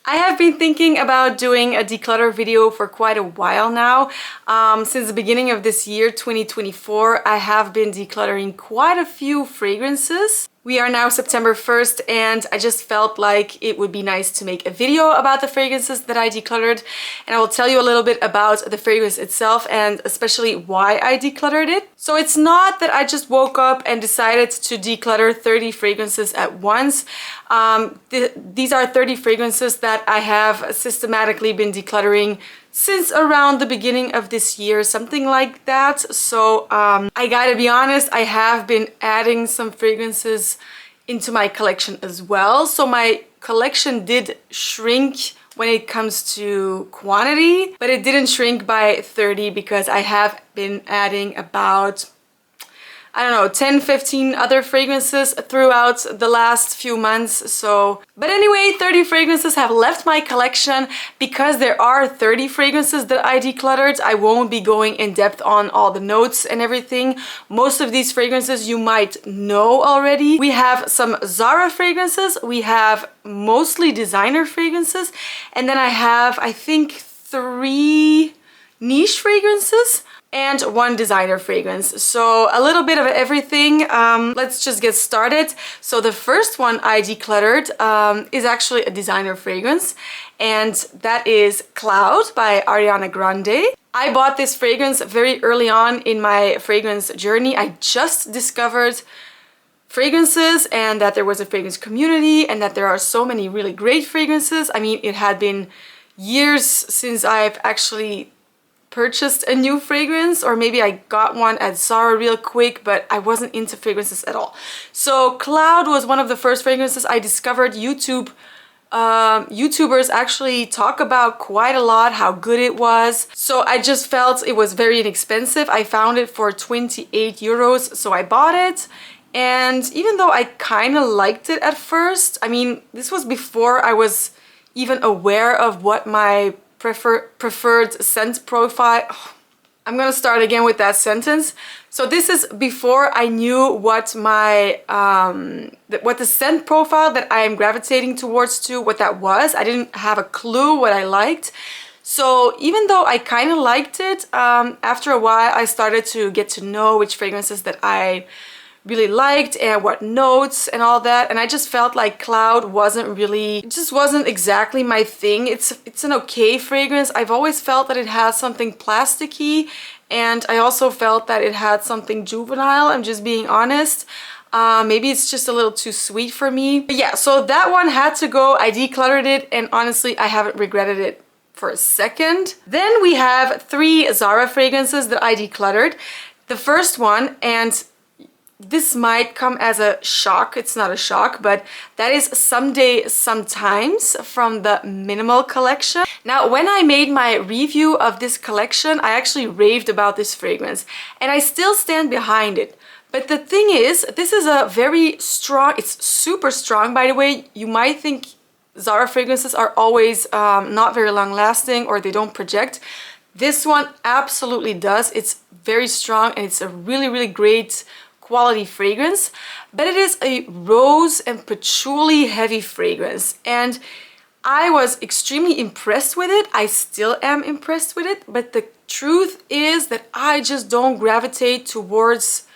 I have been thinking about doing a declutter video for quite a while now. Since the beginning of this year, 2024, I have been decluttering quite a few fragrances. We are now September 1st and I just felt like it would be nice to make a video about the fragrances that I decluttered, and I will tell you a little bit about the fragrance itself and especially why I decluttered it. So it's not that I just woke up and decided to declutter 30 fragrances at once. These are 30 fragrances that I have systematically been decluttering since around the beginning of this year, something like that. So I gotta be honest, I have been adding some fragrances into my collection as well. So my collection did shrink when it comes to quantity, but it didn't shrink by 30 because I have been adding about, I don't know, 10-15 other fragrances throughout the last few months. So, but anyway, 30 fragrances have left my collection. Because there are 30 fragrances that I decluttered, I won't be going in depth on all the notes and everything. Most of these fragrances you might know already. We have some Zara fragrances, we have mostly designer fragrances, and then I have, I think, 3 niche fragrances and 1 designer fragrance. So a little bit of everything. Let's just get started. So the first one I decluttered is actually a designer fragrance, and that is Cloud by Ariana Grande. I bought this fragrance very early on in my fragrance journey. I just discovered fragrances and that there was a fragrance community and that there are so many really great fragrances. I mean, it had been years since I've actually purchased a new fragrance, or maybe I got one at Zara real quick, but I wasn't into fragrances at all. So Cloud was one of the first fragrances I discovered. YouTubers actually talk about quite a lot how good it was. So I just felt it was very inexpensive. I found it for 28 euros, so I bought it. And even though I kind of liked it at first, I mean, this was before I was even aware of what my preferred scent profile. I'm gonna start again with that sentence. So this is before I knew what my what the scent profile that I am gravitating towards what that was. I didn't have a clue what I liked. So even though I kind of liked it, after a while I started to get to know which fragrances that I really liked and what notes and all that, and I just felt like Cloud wasn't really, it just wasn't exactly my thing. It's an okay fragrance. I've always felt that it has something plasticky, and I also felt that it had something juvenile. I'm just being honest. Maybe it's just a little too sweet for me. But yeah, so that one had to go. I decluttered it, and honestly I haven't regretted it for a second. Then we have 3 Zara fragrances that I decluttered. The first one, and this might come as a shock, it's not a shock, but that is Someday Sometimes from the Minimal collection. Now, when I made my review of this collection, I actually raved about this fragrance, and I still stand behind it. But the thing is, this is a very strong, it's super strong, by the way. You might think Zara fragrances are always not very long lasting, or they don't project. This one absolutely does. It's very strong, and it's a really, really great quality fragrance, but it is a rose and patchouli heavy fragrance, and I was extremely impressed with it. I still am impressed with it, but the truth is that I just don't gravitate towards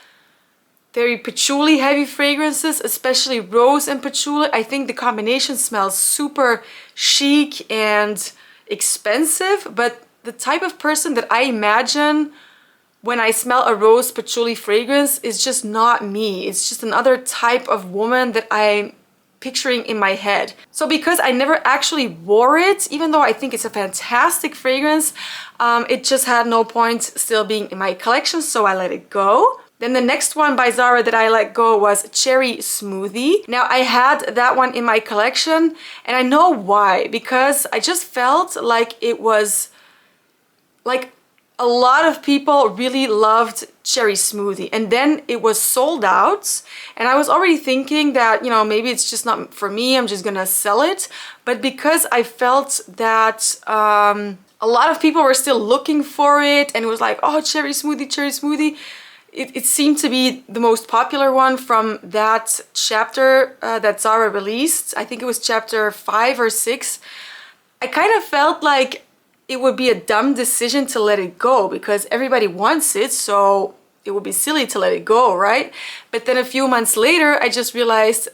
very patchouli heavy fragrances, especially rose and patchouli. I think the combination smells super chic and expensive, but the type of person that I imagine when I smell a rose patchouli fragrance is just not me. It's just another type of woman that I'm picturing in my head. So because I never actually wore it, even though I think it's a fantastic fragrance, it just had no point still being in my collection, so I let it go. Then the next one by Zara that I let go was Cherry Smoothie. Now, I had that one in my collection, and I know why. Because I just felt like it was like a lot of people really loved Cherry Smoothie, and then it was sold out, and I was already thinking that, you know, maybe it's just not for me, I'm just gonna sell it. But because I felt that a lot of people were still looking for it, and it was like, oh, Cherry Smoothie, it seemed to be the most popular one from that chapter that Zara released. I think it was chapter 5 or 6. I kind of felt like it would be a dumb decision to let it go because everybody wants it, so it would be silly to let it go, right? But then a few months later, I just realized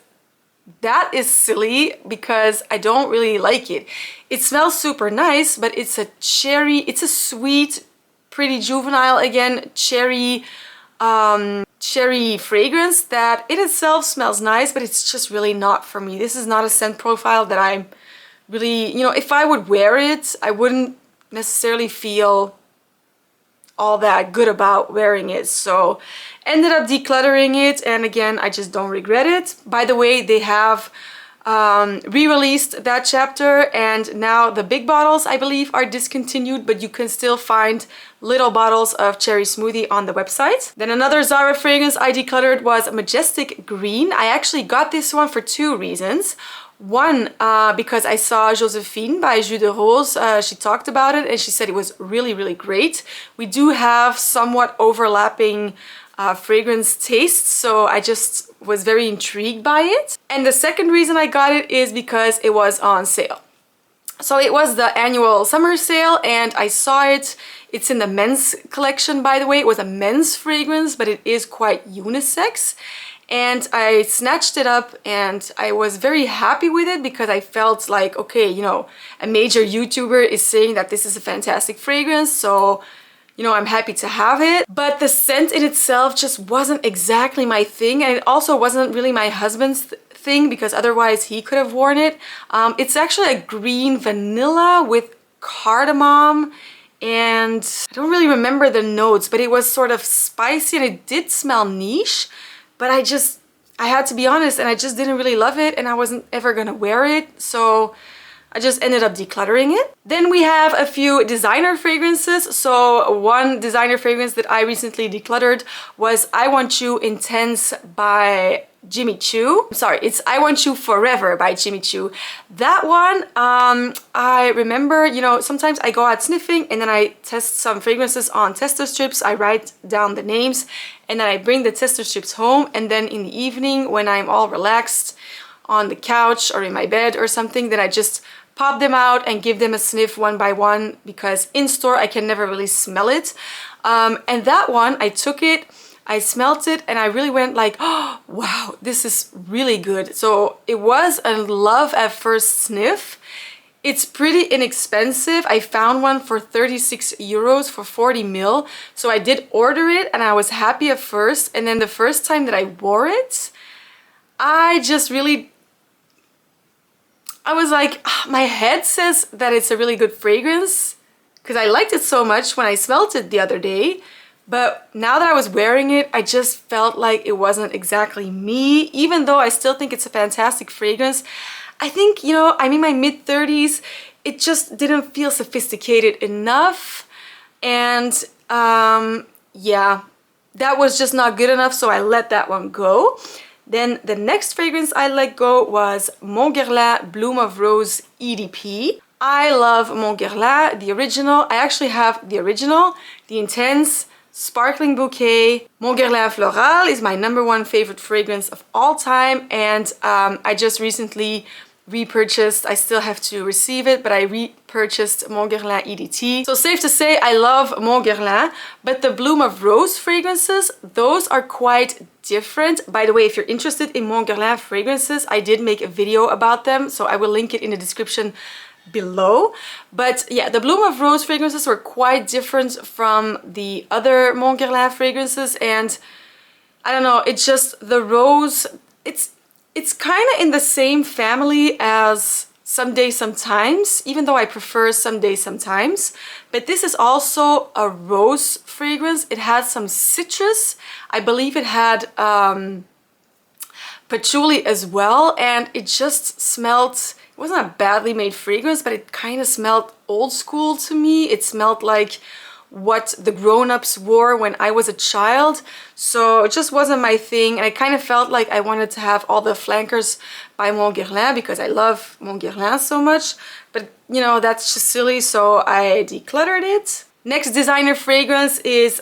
that is silly because I don't really like it. It smells super nice, but it's a cherry, it's a sweet, pretty juvenile, again, cherry fragrance that in itself smells nice, but it's just really not for me. This is not a scent profile that I'm really, you know, if I would wear it, I wouldn't necessarily feel all that good about wearing it. So ended up decluttering it, and again, I just don't regret it. By the way, they have re-released that chapter, and now the big bottles, I believe, are discontinued, but you can still find little bottles of cherry smoothie on the website. Then another Zara fragrance I decluttered was Majestic Green. I actually got this one for two reasons. One, because I saw Josephine by Jus de Rose, she talked about it and she said it was really, really great. We do have somewhat overlapping fragrance tastes, so I just was very intrigued by it. And the second reason I got it is because it was on sale. So it was the annual summer sale and I saw it. It's in the men's collection, by the way. It was a men's fragrance, but it is quite unisex. And I snatched it up and I was very happy with it because I felt like, okay, you know, a major YouTuber is saying that this is a fantastic fragrance, so, you know, I'm happy to have it. But the scent in itself just wasn't exactly my thing, and it also wasn't really my husband's thing because otherwise he could have worn it. It's actually a green vanilla with cardamom, and I don't really remember the notes, but it was sort of spicy and it did smell niche. But I had to be honest, and I just didn't really love it, and I wasn't ever gonna wear it, so I just ended up decluttering it. Then we have a few designer fragrances. So one designer fragrance that I recently decluttered was I Want You Intense by Jimmy Choo. Sorry, it's I Want You Forever by Jimmy Choo. That one, I remember, you know, sometimes I go out sniffing and then I test some fragrances on tester strips. I write down the names and then I bring the tester strips home, and then in the evening when I'm all relaxed on the couch or in my bed or something, then I just pop them out and give them a sniff one by one because in store I can never really smell it. And that one, I took it, I smelt it, and I really went like, oh, wow, this is really good. So it was a love at first sniff. It's pretty inexpensive. I found one for 36 euros for 40 ml. So I did order it and I was happy at first. And then the first time that I wore it, I just really, I was like, my head says that it's a really good fragrance because I liked it so much when I smelled it the other day. But now that I was wearing it, I just felt like it wasn't exactly me, even though I still think it's a fantastic fragrance. I think, you know, I'm in my mid-30s. It just didn't feel sophisticated enough. And yeah, that was just not good enough, so I let that one go. Then the next fragrance I let go was Mon Guerlain Bloom of Rose EDP. I love Mon Guerlain, the original. I actually have the original, the Intense Sparkling Bouquet. Mon Guerlain Floral is my #1 favorite fragrance of all time, and I just recently repurchased, I still have to receive it, but I repurchased Mon Guerlain EDT. So safe to say I love Mon Guerlain, but the Bloom of Rose fragrances, those are quite different. By the way, if you're interested in Mon Guerlain fragrances, I did make a video about them, so I will link it in the description below. But yeah, the Bloom of Rose fragrances were quite different from the other Mon Guerlain fragrances, and I don't know, it's just the rose, it's kind of in the same family as Someday Sometimes, even though I prefer Someday Sometimes. But this is also a rose fragrance. It had some citrus. I believe it had patchouli as well, and it just smelled, it wasn't a badly made fragrance, but it kind of smelled old school to me. It smelled like what the grown-ups wore when I was a child, so it just wasn't my thing. And I kind of felt like I wanted to have all the flankers by Mon Guerlain because I love Mon Guerlain so much, but you know, that's just silly, so I decluttered it. Next designer fragrance is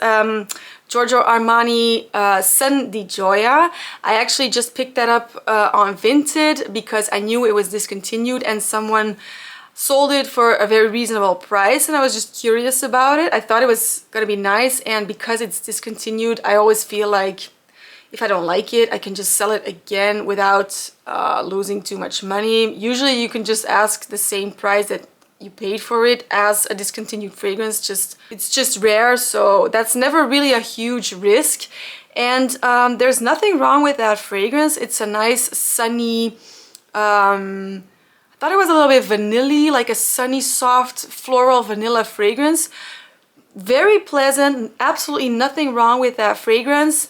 Giorgio Armani Sun di Gioia. I actually just picked that up on Vinted because I knew it was discontinued, and someone sold it for a very reasonable price, and I was just curious about it. I thought it was gonna be nice, and because it's discontinued, I always feel like if I don't like it, I can just sell it again without losing too much money. Usually you can just ask the same price that you paid for it as a discontinued fragrance. It's just rare, so that's never really a huge risk. And there's nothing wrong with that fragrance. It's a nice sunny, I thought it was a little bit vanilla-y, like a sunny, soft, floral vanilla fragrance. Very pleasant, absolutely nothing wrong with that fragrance,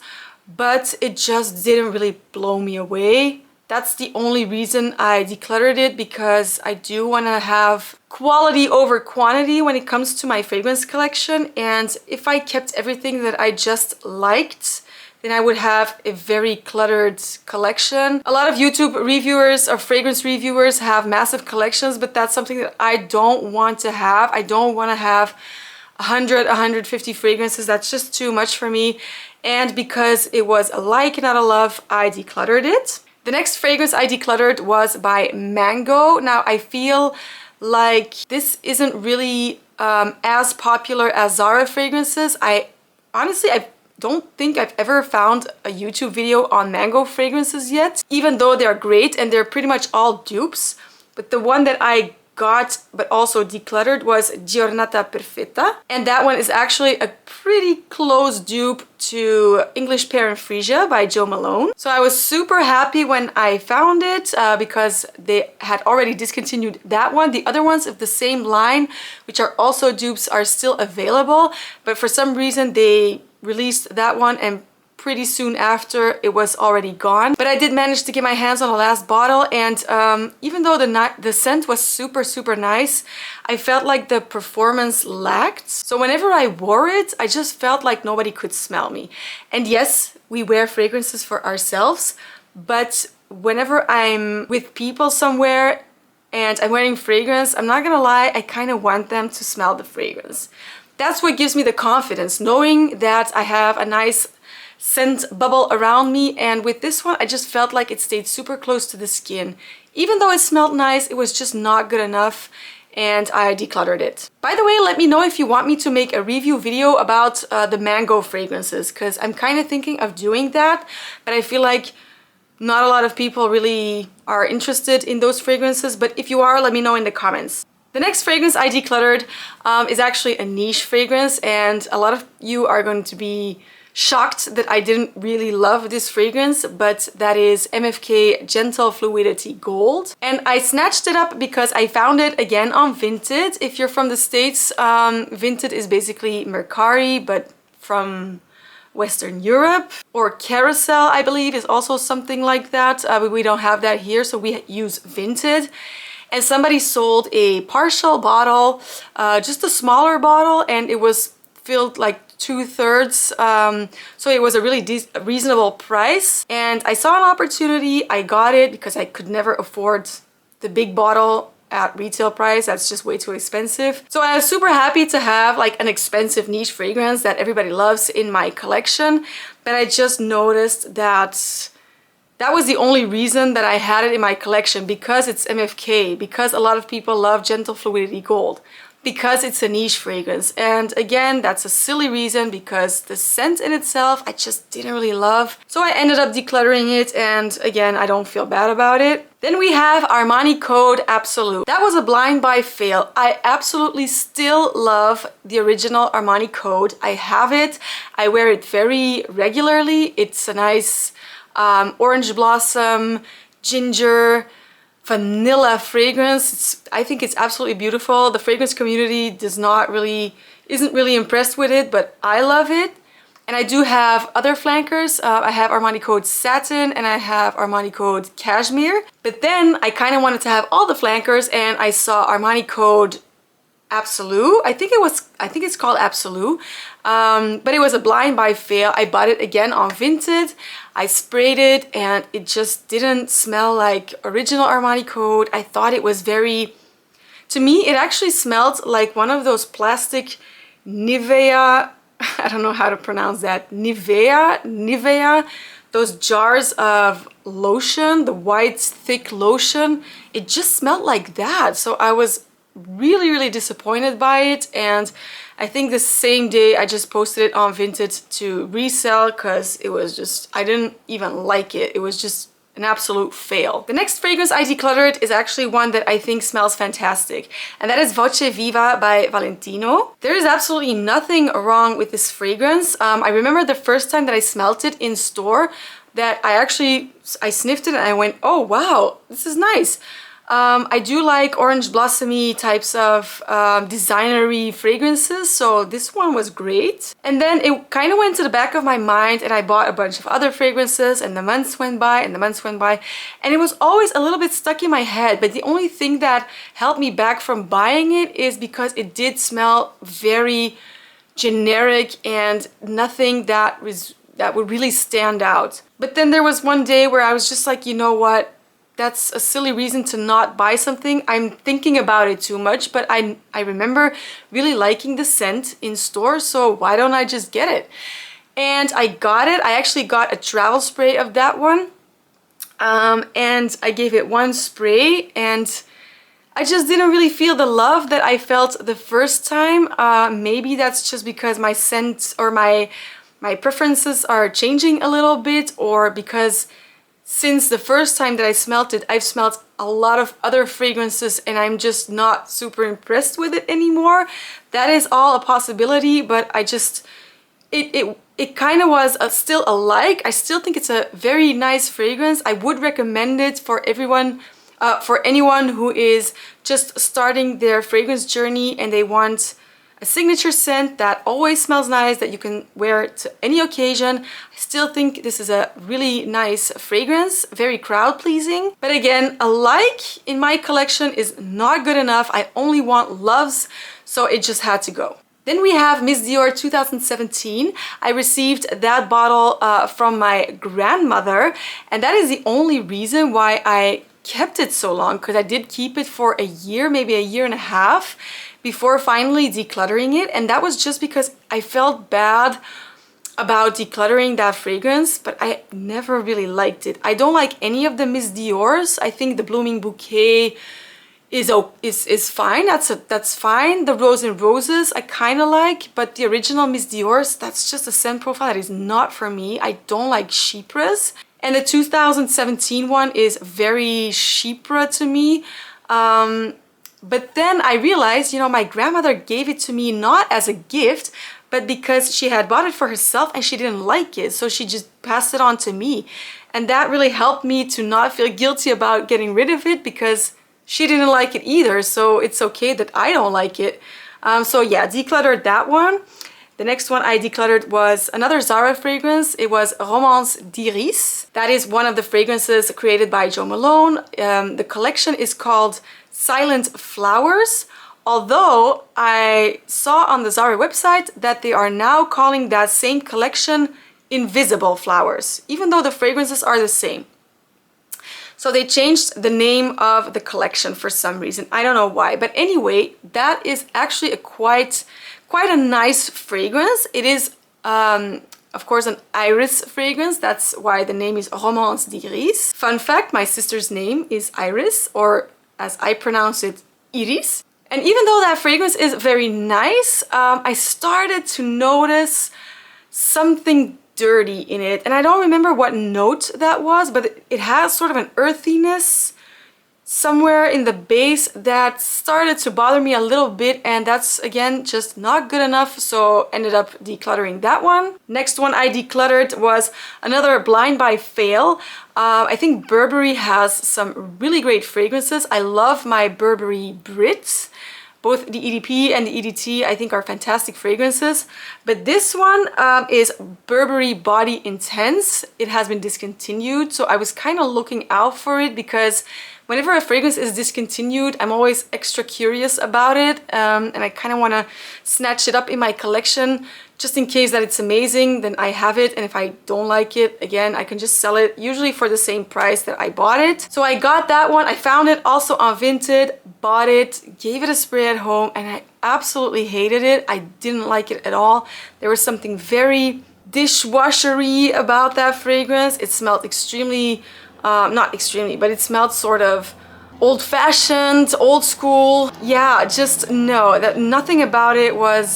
but it just didn't really blow me away. That's the only reason I decluttered it, because I do want to have quality over quantity when it comes to my fragrance collection. And if I kept everything that I just liked, then I would have a very cluttered collection. A lot of YouTube reviewers or fragrance reviewers have massive collections, but that's something that I don't want to have. I don't want to have 100, 150 fragrances. That's just too much for me. And because it was a like and not a love, I decluttered it. The next fragrance I decluttered was by Mango. Now I feel like this isn't really as popular as Zara fragrances. I don't think I've ever found a YouTube video on Mango fragrances yet, even though they're great and they're pretty much all dupes. But the one that I got but also decluttered was Giornata Perfetta, and that one is actually a pretty close dupe to English Pear and Freesia by Jo Malone. So I was super happy when I found it because they had already discontinued that one. The other ones of the same line, which are also dupes, are still available, but for some reason they released that one and pretty soon after it was already gone. But I did manage to get my hands on the last bottle, and even though the scent was super nice, I felt like the performance lacked. So whenever I wore it, I just felt like nobody could smell me. And yes, we wear fragrances for ourselves, but whenever I'm with people somewhere and I'm wearing fragrance, I'm not gonna lie, I kind of want them to smell the fragrance. That's what gives me the confidence, knowing that I have a nice scent bubble around me. And with this one, I just felt like it stayed super close to the skin. Even though it smelled nice, it was just not good enough, and I decluttered it. By the way, let me know if you want me to make a review video about the Mango fragrances, because I'm kind of thinking of doing that, but I feel like not a lot of people really are interested in those fragrances. But if you are, let me know in the comments. The next fragrance I decluttered is actually a niche fragrance, and a lot of you are going to be shocked that I didn't really love this fragrance, but that is MFK Gentle Fluidity Gold. And I snatched it up because I found it again on Vinted. If you're from the States, Vinted is basically Mercari, but from Western Europe. Or Carousel, I believe, is also something like that, but we don't have that here, so we use Vinted. And somebody sold a partial bottle, just a smaller bottle, and it was filled like 2/3, so it was a really reasonable price. And I saw an opportunity, I got it because I could never afford the big bottle at retail price. That's just way too expensive. So I was super happy to have like an expensive niche fragrance that everybody loves in my collection, but I just noticed that that was the only reason that I had it in my collection, because it's MFK, because a lot of people love Gentle Fluidity Gold, because it's a niche fragrance. And again, that's a silly reason, because the scent in itself I just didn't really love. So I ended up decluttering it, and again, I don't feel bad about it. Then we have Armani Code Absolute. That was a blind buy fail. I absolutely still love the original Armani Code. I have it. I wear it very regularly. It's a nice orange blossom, ginger, vanilla fragrance. I think it's absolutely beautiful. The fragrance community isn't really impressed with it, but I love it. And I do have other flankers. I have Armani Code Satin and I have Armani Code Cashmere. But then I kind of wanted to have all the flankers, and I saw Armani Code Absolute. I think it's called Absolute. But it was a blind buy fail. I bought it again on Vinted. I sprayed it and it just didn't smell like original Armani Code. I thought it was to me, it actually smelled like one of those plastic Nivea, I don't know how to pronounce that, Nivea, those jars of lotion, the white thick lotion. It just smelled like that. So I was really, really disappointed by it. And I think the same day I just posted it on Vinted to resell because it was just, I didn't even like it. It was just an absolute fail. The next fragrance I decluttered is actually one that I think smells fantastic, and that is Voce Viva by Valentino. There is absolutely nothing wrong with this fragrance. I remember the first time that I smelled it in store that I sniffed it and I went, oh wow, this is nice. I do like orange blossomy types of designery fragrances, so this one was great. And then it kind of went to the back of my mind and I bought a bunch of other fragrances, and the months went by and the months went by, and it was always a little bit stuck in my head. But the only thing that held me back from buying it is because it did smell very generic and nothing that would really stand out. But then there was one day where I was just like, you know what? That's a silly reason to not buy something. I'm thinking about it too much, but I remember really liking the scent in store, so why don't I just get it? And I got it. I actually got a travel spray of that one, and I gave it one spray, and I just didn't really feel the love that I felt the first time. Maybe that's just because my scent or my preferences are changing a little bit, or because since the first time that I smelled it, I've smelled a lot of other fragrances and I'm just not super impressed with it anymore. That is all a possibility, but I just, it kind of was still a like. I still think it's a very nice fragrance. I would recommend it for everyone, for anyone who is just starting their fragrance journey and they want a signature scent that always smells nice, that you can wear to any occasion. I still think this is a really nice fragrance, very crowd pleasing. But again, a like in my collection is not good enough. I only want loves, so it just had to go. Then we have Miss Dior 2017. I received that bottle from my grandmother, and that is the only reason why I kept it so long, because I did keep it for a year, maybe a year and a half, before finally decluttering it. And that was just because I felt bad about decluttering that fragrance, but I never really liked it. I don't like any of the Miss Dior's. I think the Blooming Bouquet is fine. That's fine. The Rose and Roses I kind of like, but the original Miss Dior's, that's just a scent profile that is not for me. I don't like chypres. And the 2017 one is very chypre to me. But then I realized, you know, my grandmother gave it to me not as a gift, but because she had bought it for herself and she didn't like it. So she just passed it on to me. And that really helped me to not feel guilty about getting rid of it because she didn't like it either. So it's okay that I don't like it. So yeah, decluttered that one. The next one I decluttered was another Zara fragrance. It was Romance d'Iris. That is one of the fragrances created by Jo Malone. The collection is called Silent Flowers, although I saw on the Zara website that they are now calling that same collection Invisible Flowers, even though the fragrances are the same. So they changed the name of the collection for some reason. I don't know why, but anyway, that is actually a quite a nice fragrance. It is of course an iris fragrance. That's why the name is Romance d'Iris. Fun fact, my sister's name is Iris, or as I pronounce it, Iris. And even though that fragrance is very nice, I started to notice something dirty in it. And I don't remember what note that was, but it has sort of an earthiness somewhere in the base that started to bother me a little bit, and that's again just not good enough, so ended up decluttering that one. Next one I decluttered was another blind buy fail. I think Burberry has some really great fragrances. I love my Burberry Brits. Both the EDP and the EDT I think are fantastic fragrances, but this one is Burberry Body Intense. It has been discontinued, so I was kind of looking out for it because whenever a fragrance is discontinued, I'm always extra curious about it, and I kind of want to snatch it up in my collection just in case that it's amazing. Then I have it, and if I don't like it, again, I can just sell it, usually for the same price that I bought it. So I got that one. I found it also on Vinted, bought it, gave it a spray at home, and I absolutely hated it. I didn't like it at all. There was something very dishwashery about that fragrance. It smelled extremely not extremely, but it smelled sort of old-fashioned, old school. Yeah, just no, that nothing about it was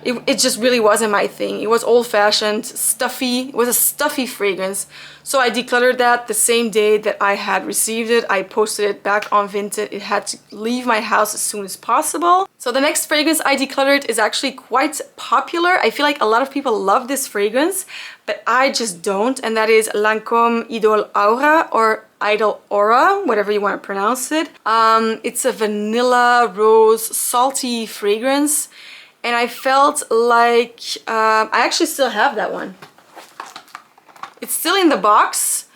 it just really wasn't my thing. It was old-fashioned, stuffy. It was a stuffy fragrance. So I decluttered that the same day that I had received it. I posted it back on Vinted. It had to leave my house as soon as possible. So the next fragrance I decluttered is actually quite popular. I feel like a lot of people love this fragrance, but I just don't. And that is Lancôme Idole Aura, or Idol Aura, whatever you want to pronounce it. It's a vanilla rose salty fragrance. And I felt like, I actually still have that one. It's still in the box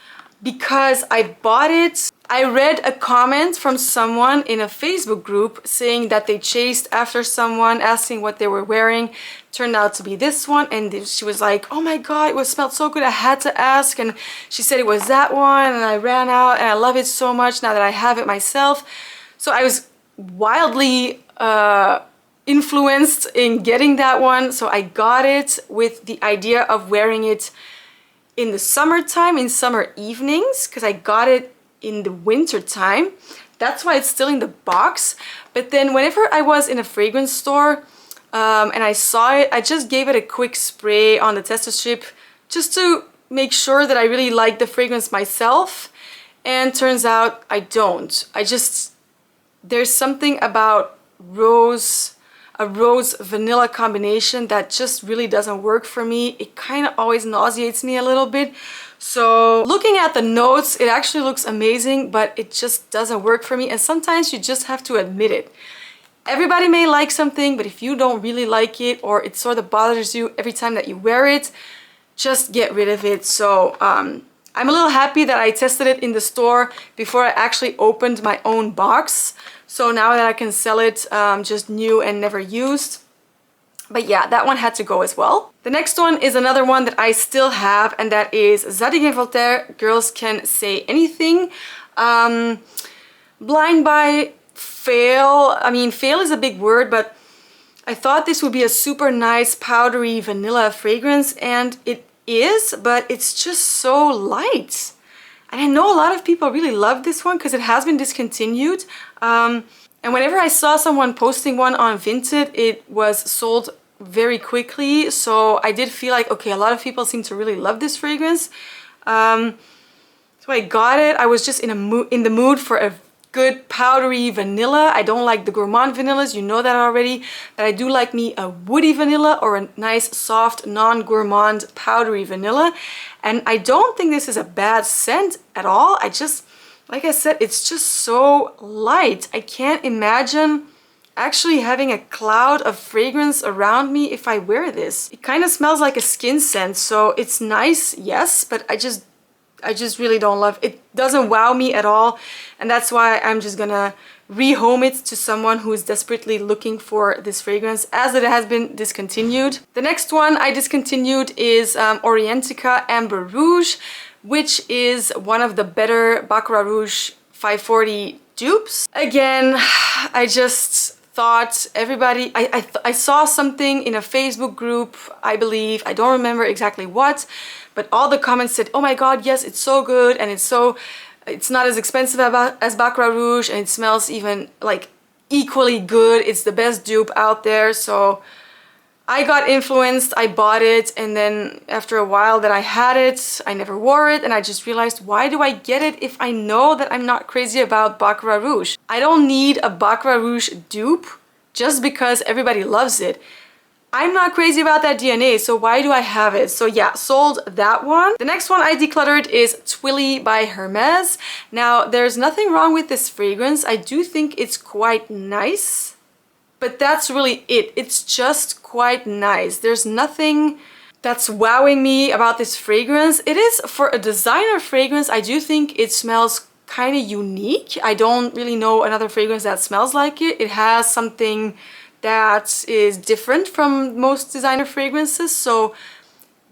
because I bought it. I read a comment from someone in a Facebook group saying that they chased after someone, asking what they were wearing. Turned out to be this one, and she was like, oh my god, it smelled so good, I had to ask. And she said it was that one, and I ran out, and I love it so much now that I have it myself. So I was wildly influenced in getting that one, so I got it with the idea of wearing it in the summertime, in summer evenings, because I got it in the winter time. That's why it's still in the box. But then whenever I was in a fragrance store and I saw it, I just gave it a quick spray on the tester strip just to make sure that I really like the fragrance myself. And turns out I don't. There's something about a rose vanilla combination that just really doesn't work for me. It kind of always nauseates me a little bit. So looking at the notes, it actually looks amazing, but it just doesn't work for me. And sometimes you just have to admit it. Everybody may like something, but if you don't really like it, or it sort of bothers you every time that you wear it, just get rid of it. So I'm a little happy that I tested it in the store before I actually opened my own box. So now that I can sell it just new and never used. But yeah, that one had to go as well. The next one is another one that I still have, and that is Zadig and Voltaire Girls Can Say Anything. Blind Buy Fail. I mean, fail is a big word, but I thought this would be a super nice powdery vanilla fragrance, and it is, but it's just so light. And I know a lot of people really love this one because it has been discontinued. And whenever I saw someone posting one on Vinted, it was sold very quickly. So I did feel like, okay, a lot of people seem to really love this fragrance. So I got it. I was just in the mood for a good powdery vanilla. I don't like the Gourmand vanillas, you know that already. But I do like me a woody vanilla or a nice soft non-gourmand powdery vanilla. And I don't think this is a bad scent at all. Like I said, it's just so light. I can't imagine actually having a cloud of fragrance around me if I wear this. It kind of smells like a skin scent, so it's nice, yes, but I just really don't love it. It doesn't wow me at all, and that's why I'm just gonna rehome it to someone who is desperately looking for this fragrance, as it has been discontinued. The next one I discontinued is Orientica Amber Rouge, which is one of the better Baccarat Rouge 540 dupes. Again, I just thought everybody, I saw something in a Facebook group, I believe, I don't remember exactly what, but all the comments said, oh my god, yes, it's so good, and it's not as expensive as Baccarat Rouge, and it smells even like equally good. It's the best dupe out there. So I got influenced, I bought it, and then after a while that I had it, I never wore it, and I just realized, why do I get it if I know that I'm not crazy about Baccarat Rouge? I don't need a Baccarat Rouge dupe just because everybody loves it. I'm not crazy about that DNA, so why do I have it? So yeah, sold that one. The next one I decluttered is Twilly by Hermes. Now, there's nothing wrong with this fragrance. I do think it's quite nice. But that's really it. It's just quite nice. There's nothing that's wowing me about this fragrance. It is, for a designer fragrance, I do think it smells kind of unique. I don't really know another fragrance that smells like it. It has something that is different from most designer fragrances, so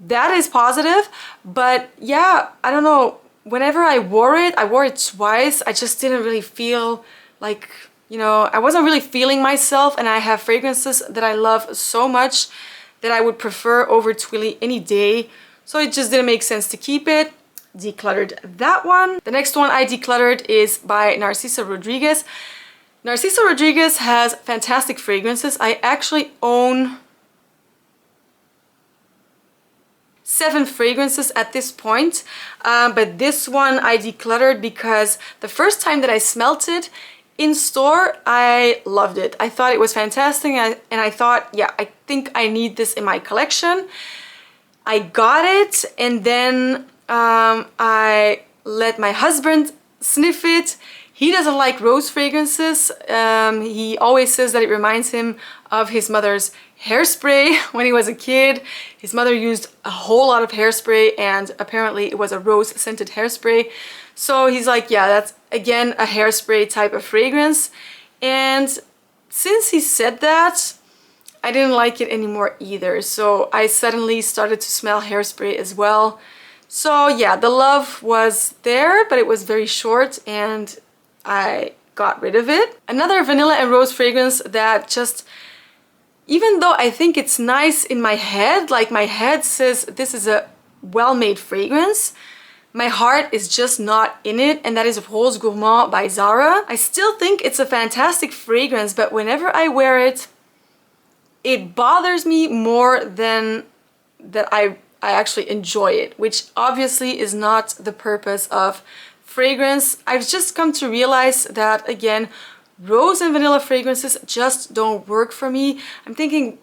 that is positive. But yeah, I don't know. Whenever I wore it twice. I just didn't really feel like, you know, I wasn't really feeling myself, and I have fragrances that I love so much that I would prefer over Twilly any day. So it just didn't make sense to keep it. decluttered that one. The next one I decluttered is by Narciso Rodrigues. Narciso Rodrigues has fantastic fragrances. I actually own 7 fragrances at this point, but this one I decluttered because the first time that I smelt it in store, I loved it. I thought it was fantastic, and I thought, yeah, I think I need this in my collection. I got it, and then I let my husband sniff it. He doesn't like rose fragrances. He always says that it reminds him of his mother's hairspray when he was a kid. His mother used a whole lot of hairspray, and apparently it was a rose scented hairspray. So he's like, yeah, that's again a hairspray type of fragrance. And since he said that, I didn't like it anymore either. So I suddenly started to smell hairspray as well. So yeah, the love was there, but it was very short, and I got rid of it. Another vanilla and rose fragrance that just, even though I think it's nice in my head, like my head says this is a well-made fragrance, my heart is just not in it, and that is Rouge Gourmand by Zara. I still think it's a fantastic fragrance, but whenever I wear it, it bothers me more than that I actually enjoy it, which obviously is not the purpose of fragrance. I've just come to realize that, again, rose and vanilla fragrances just don't work for me. I'm thinking,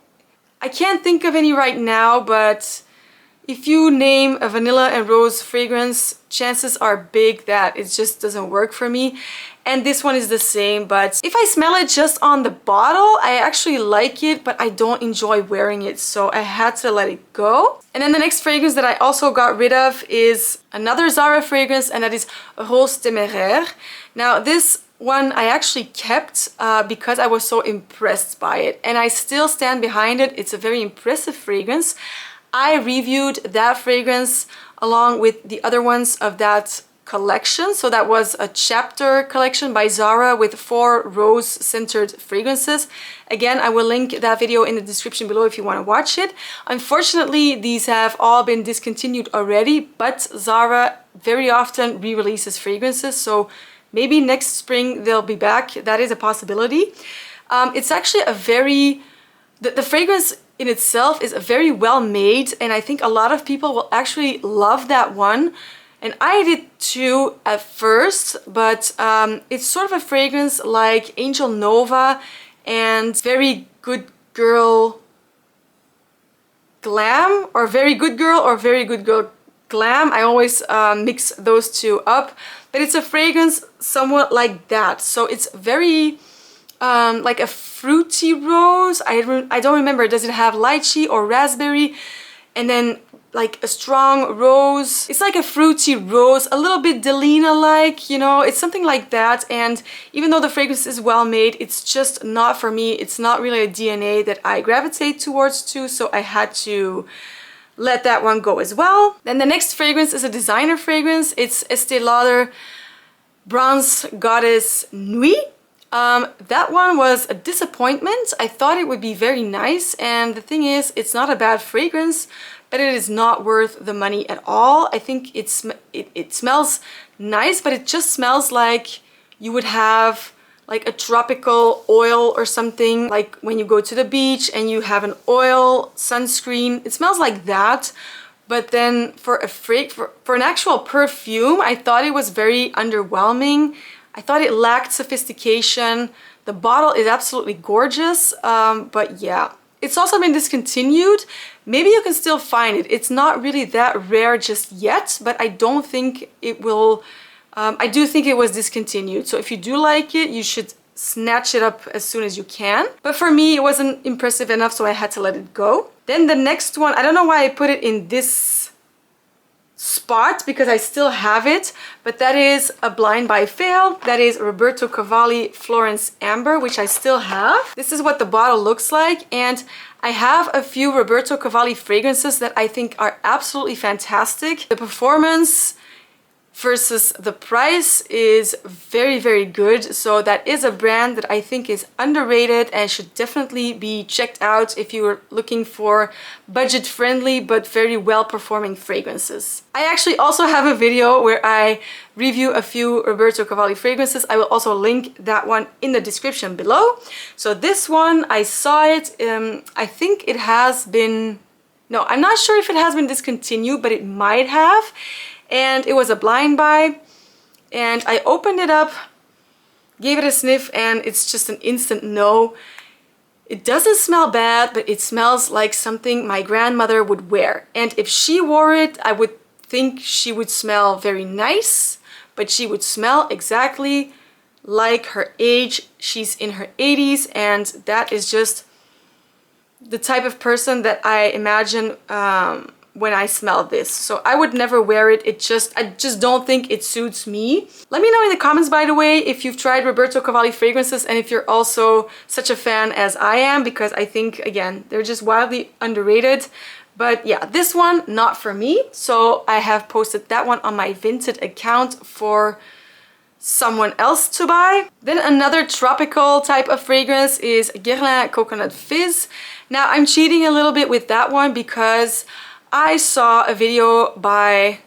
I can't think of any right now, but if you name a vanilla and rose fragrance, chances are big that it just doesn't work for me. And this one is the same, but if I smell it just on the bottle, I actually like it, but I don't enjoy wearing it, so I had to let it go. And then the next fragrance that I also got rid of is another Zara fragrance, and that is Rose Téméraire. Now this one I actually kept because I was so impressed by it, and I still stand behind it. It's a very impressive fragrance. I reviewed that fragrance along with the other ones of that collection. So that was a chapter collection by Zara with 4 rose-centered fragrances. Again, I will link that video in the description below if you want to watch it. Unfortunately, these have all been discontinued already, but Zara very often re-releases fragrances, so maybe next spring they'll be back. That is a possibility. It's actually a very... The fragrance in itself is very well made, and I think a lot of people will actually love that one. And I did too at first, but it's sort of a fragrance like Angel Nova and Very Good Girl Glam, or Very Good Girl or Very Good Girl Glam. I always mix those two up, but it's a fragrance somewhat like that. So it's very like a fruity rose. I don't remember, does it have lychee or raspberry? And then like a strong rose. It's like a fruity rose, a little bit Delina-like, you know, it's something like that. And even though the fragrance is well made, it's just not for me. It's not really a DNA that I gravitate towards too, so I had to let that one go as well. Then the next fragrance is a designer fragrance. It's Estee Lauder Bronze Goddess Nude. That one was a disappointment. I thought it would be very nice, and the thing is, it's not a bad fragrance, but it is not worth the money at all. I think it smells nice, but it just smells like you would have like a tropical oil or something, like when you go to the beach and you have an oil sunscreen. It smells like that. But then for an actual perfume, I thought it was very underwhelming. I thought it lacked sophistication. The bottle is absolutely gorgeous, but yeah. It's also been discontinued. Maybe you can still find it. It's not really that rare just yet, but I don't think it will... I do think it was discontinued. So if you do like it, you should snatch it up as soon as you can. But for me, it wasn't impressive enough, so I had to let it go. Then the next one, I don't know why I put it in this spot because I still have it, but that is a blind buy fail. That is Roberto Cavalli Florence Amber, which I still have. This is what the bottle looks like, and I have a few Roberto Cavalli fragrances that I think are absolutely fantastic. The performance versus the price is very, very good. So that is a brand that I think is underrated and should definitely be checked out if you're looking for budget friendly but very well performing fragrances. I actually also have a video where I review a few Roberto Cavalli fragrances. I will also link that one in the description below. So this one, I saw it, I think it has been, no, I'm not sure if it has been discontinued, but it might have. And it was a blind buy, and I opened it up, gave it a sniff, and it's just an instant no. It doesn't smell bad, but it smells like something my grandmother would wear. And if she wore it, I would think she would smell very nice, but she would smell exactly like her age. She's in her 80s, and that is just the type of person that I imagine when I smell this. So I would never wear it. I just don't think it suits me. Let me know in the comments, by the way, if you've tried Roberto Cavalli fragrances and if you're also such a fan as I am, because I think, again, they're just wildly underrated. But yeah, this one, not for me. So I have posted that one on my Vinted account for someone else to buy. Then another tropical type of fragrance is Guerlain Coconut Fizz. Now I'm cheating a little bit with that one because I saw a video by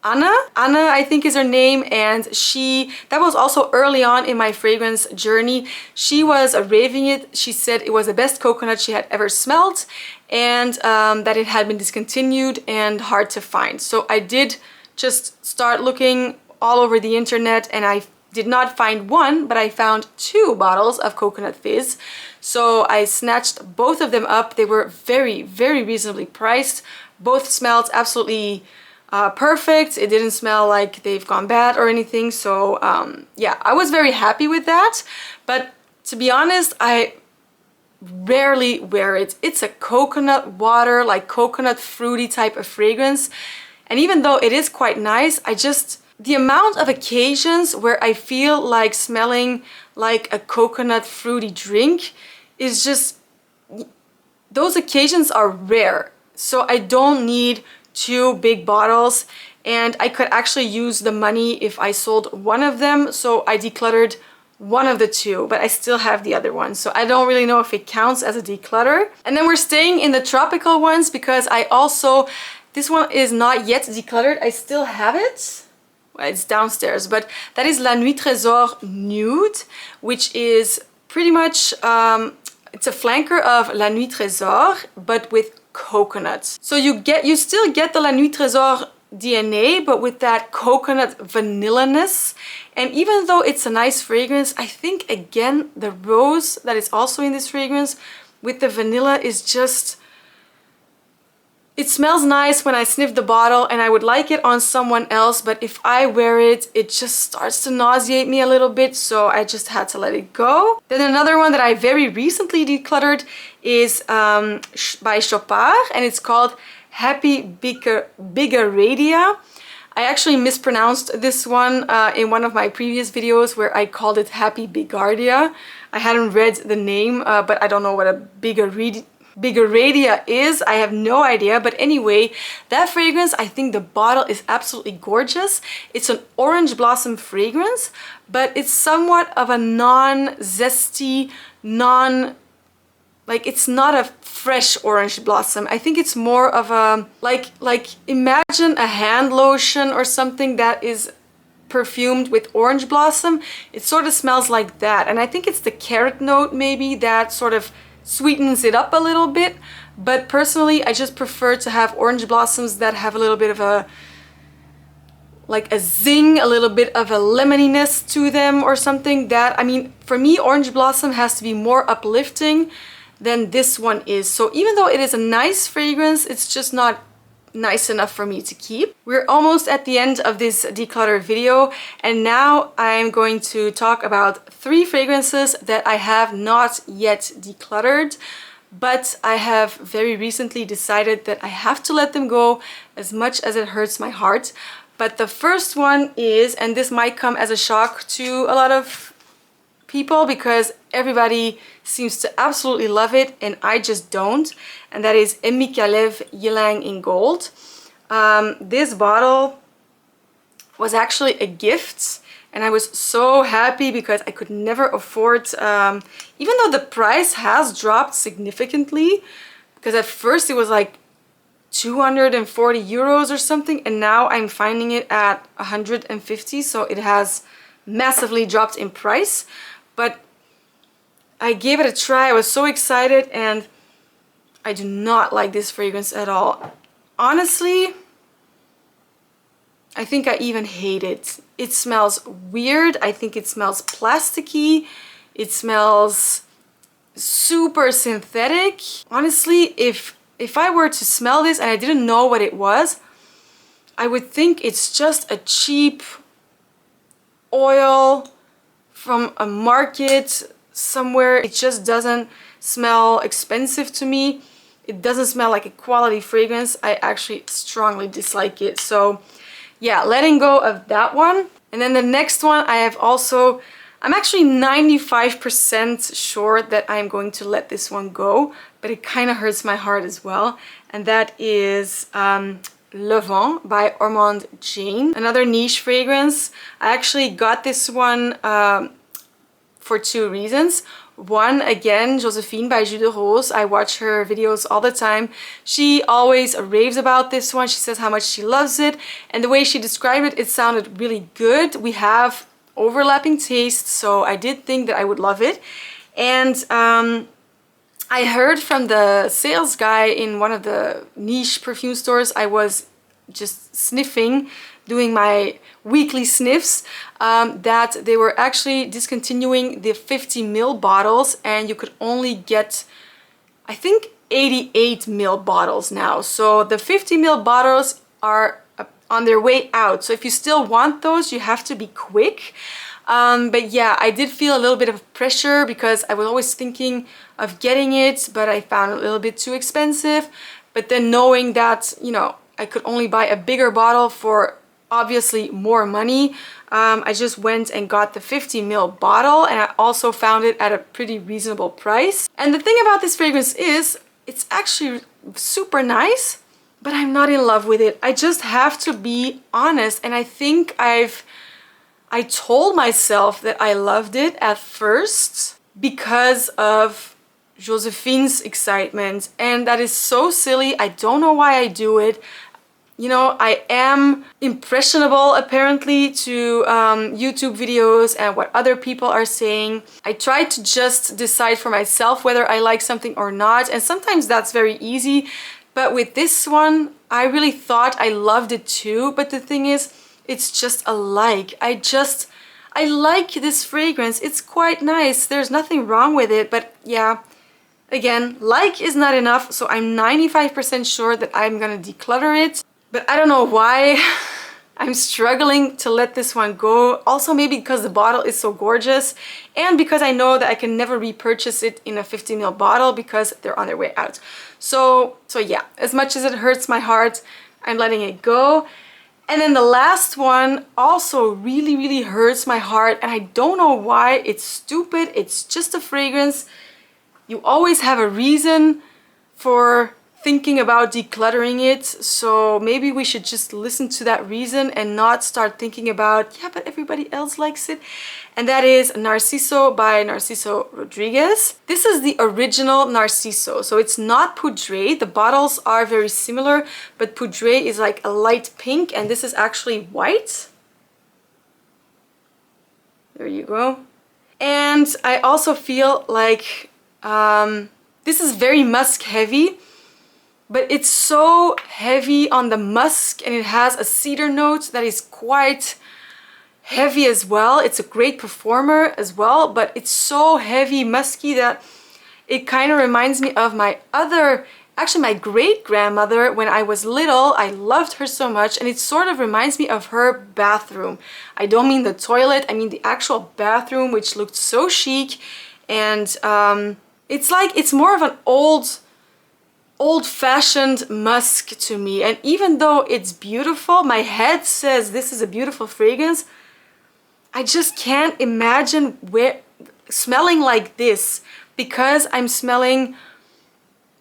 Anna, I think is her name, and that was also early on in my fragrance journey. She was raving it. She said it was the best coconut she had ever smelled, and that it had been discontinued and hard to find. So I did just start looking all over the internet, and I did not find one, but I found 2 bottles of Coconut Fizz. So I snatched both of them up. They were very, very reasonably priced. Both smelled absolutely perfect. It didn't smell like they've gone bad or anything. So yeah, I was very happy with that. But to be honest, I rarely wear it. It's a coconut water, like coconut fruity type of fragrance. And even though it is quite nice, the amount of occasions where I feel like smelling like a coconut fruity drink is just, those occasions are rare. So I don't need 2 big bottles, and I could actually use the money if I sold one of them. So I decluttered one of the 2, but I still have the other one. So I don't really know if it counts as a declutter. And then we're staying in the tropical ones because this one is not yet decluttered. I still have it. It's downstairs, but that is La Nuit Trésor Nude, which is pretty much, it's a flanker of La Nuit Trésor, but with coconut. So you still get the La Nuit Trésor DNA, but with that coconut vanilla-ness. And even though it's a nice fragrance, I think, again, the rose that is also in this fragrance with the vanilla is just, it smells nice when I sniff the bottle, and I would like it on someone else, but if I wear it, it just starts to nauseate me a little bit, so I just had to let it go. Then another one that I very recently decluttered is by Chopard, and it's called Happy Bigaradia. I actually mispronounced this one in one of my previous videos where I called it Happy Bigaradia. I hadn't read the name, but I don't know what a Bigaradia is. I have no idea, but anyway, that fragrance, I think the bottle is absolutely gorgeous. It's an orange blossom fragrance, but it's somewhat of a non-zesty, like it's not a fresh orange blossom. I think it's more of a, like imagine a hand lotion or something that is perfumed with orange blossom. It sort of smells like that, and I think it's the carrot note maybe that sort of sweetens it up a little bit. But personally, I just prefer to have orange blossoms that have a little bit of a, like a zing, a little bit of a lemoniness to them or something. That, I mean, for me, orange blossom has to be more uplifting than this one is. So even though it is a nice fragrance, it's just not nice enough for me to keep. We're almost at the end of this declutter video, and now I'm going to talk about 3 fragrances that I have not yet decluttered, but I have very recently decided that I have to let them go, as much as it hurts my heart. But the first one is, and this might come as a shock to a lot of people because everybody seems to absolutely love it and I just don't, and that is EMV Ylang in gold. This bottle, was actually a gift. And I was so happy because I could never afford, even though the price has dropped significantly, because at first it was like 240 euros or something, and now I'm finding it at 150, so it has massively dropped in price. But I gave it a try. I was so excited, and I do not like this fragrance at all. Honestly, I think I even hate it. It smells weird. I think it smells plasticky. It smells super synthetic. Honestly, if I were to smell this and I didn't know what it was, I would think it's just a cheap oil from a market somewhere. It just doesn't smell expensive to me. It doesn't smell like a quality fragrance. I actually strongly dislike it. So yeah, letting go of that one. And then the next one I'm actually 95% sure that I'm going to let this one go, but it kind of hurts my heart as well. And that is Le Vent by Ormonde Jane, another niche fragrance. I actually got this one for two reasons. One, again, Josephine by Jus de Rose. I watch her videos all the time. She always raves about this one. She says how much she loves it. And the way she described it, it sounded really good. We have overlapping tastes, so I did think that I would love it. And I heard from the sales guy in one of the niche perfume stores. I was just sniffing, doing my weekly sniffs, that they were actually discontinuing the 50 ml bottles, and you could only get, I think, 88 ml bottles now. So the 50 ml bottles are on their way out. So if you still want those, you have to be quick. But yeah, I did feel a little bit of pressure because I was always thinking of getting it, but I found it a little bit too expensive. But then knowing that, you know, I could only buy a bigger bottle for obviously more money, I just went and got the 50 ml bottle, and I also found it at a pretty reasonable price. And the thing about this fragrance is it's actually super nice, but I'm not in love with it. I just have to be honest, and I think I told myself that I loved it at first because of Josephine's excitement, and that is so silly. I don't know why I do it. You know, I am impressionable apparently to YouTube videos and what other people are saying. I try to just decide for myself whether I like something or not, and sometimes that's very easy. But with this one, I really thought I loved it too. But the thing is, it's just a like. I like this fragrance. It's quite nice. There's nothing wrong with it. But yeah, again, like is not enough. So I'm 95% sure that I'm gonna declutter it. But I don't know why I'm struggling to let this one go. Also maybe because the bottle is so gorgeous, and because I know that I can never repurchase it in a 50 ml bottle because they're on their way out. So yeah, as much as it hurts my heart, I'm letting it go. And then the last one also really, really hurts my heart, and I don't know why. It's stupid. It's just a fragrance. You always have a reason for thinking about decluttering it, so maybe we should just listen to that reason and not start thinking about, yeah, but everybody else likes it. And that is Narciso by Narciso Rodrigues. This is the original Narciso, so it's not Poudre. The bottles are very similar, but Poudre is like a light pink, and this is actually white. There you go. And I also feel like this is very musk heavy, but it's so heavy on the musk, and it has a cedar note that is quite heavy as well. It's a great performer as well, but it's so heavy, musky, that it kind of reminds me of my great-grandmother when I was little. I loved her so much, and it sort of reminds me of her bathroom. I don't mean the toilet, I mean the actual bathroom, which looked so chic. And it's more of an old-fashioned musk to me. And even though it's beautiful, my head says this is a beautiful fragrance, I just can't imagine smelling like this, because I'm smelling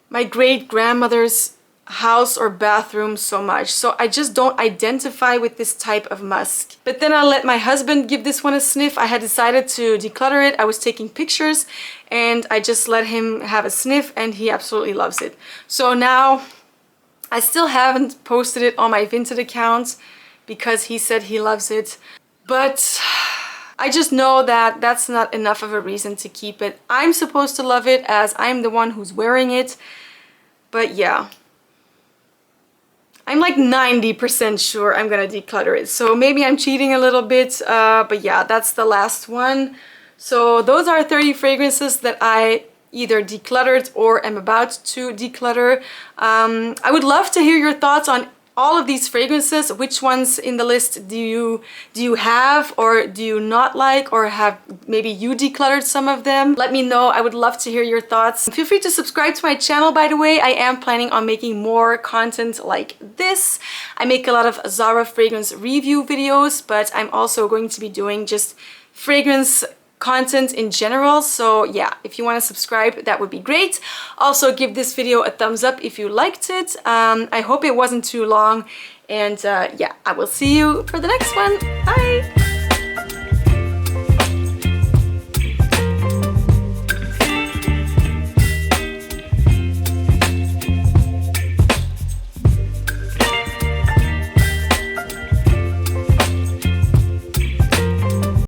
my great-grandmother's house or bathroom so much. So I just don't identify with this type of musk. But then I let my husband give this one a sniff. I had decided to declutter it. I was taking pictures and I just let him have a sniff and he absolutely loves it. So now I still haven't posted it on my Vinted account because he said he loves it. But I just know that that's not enough of a reason to keep it. I'm supposed to love it as I'm the one who's wearing it. But yeah, I'm like 90% sure I'm gonna declutter it. So maybe I'm cheating a little bit, but yeah, that's the last one. So those are 30 fragrances that I either decluttered or am about to declutter. I would love to hear your thoughts on all of these fragrances. Which ones in the list do you have or do you not like, or have maybe you decluttered some of them? Let me know. I would love to hear your thoughts. Feel free to subscribe to my channel, by the way. I am planning on making more content like this. I make a lot of Zara fragrance review videos, but I'm also going to be doing just fragrance content in general. So yeah, if you want to subscribe, that would be great. Also give this video a thumbs up if you liked it. I hope it wasn't too long, and yeah, I will see you for the next one. Bye.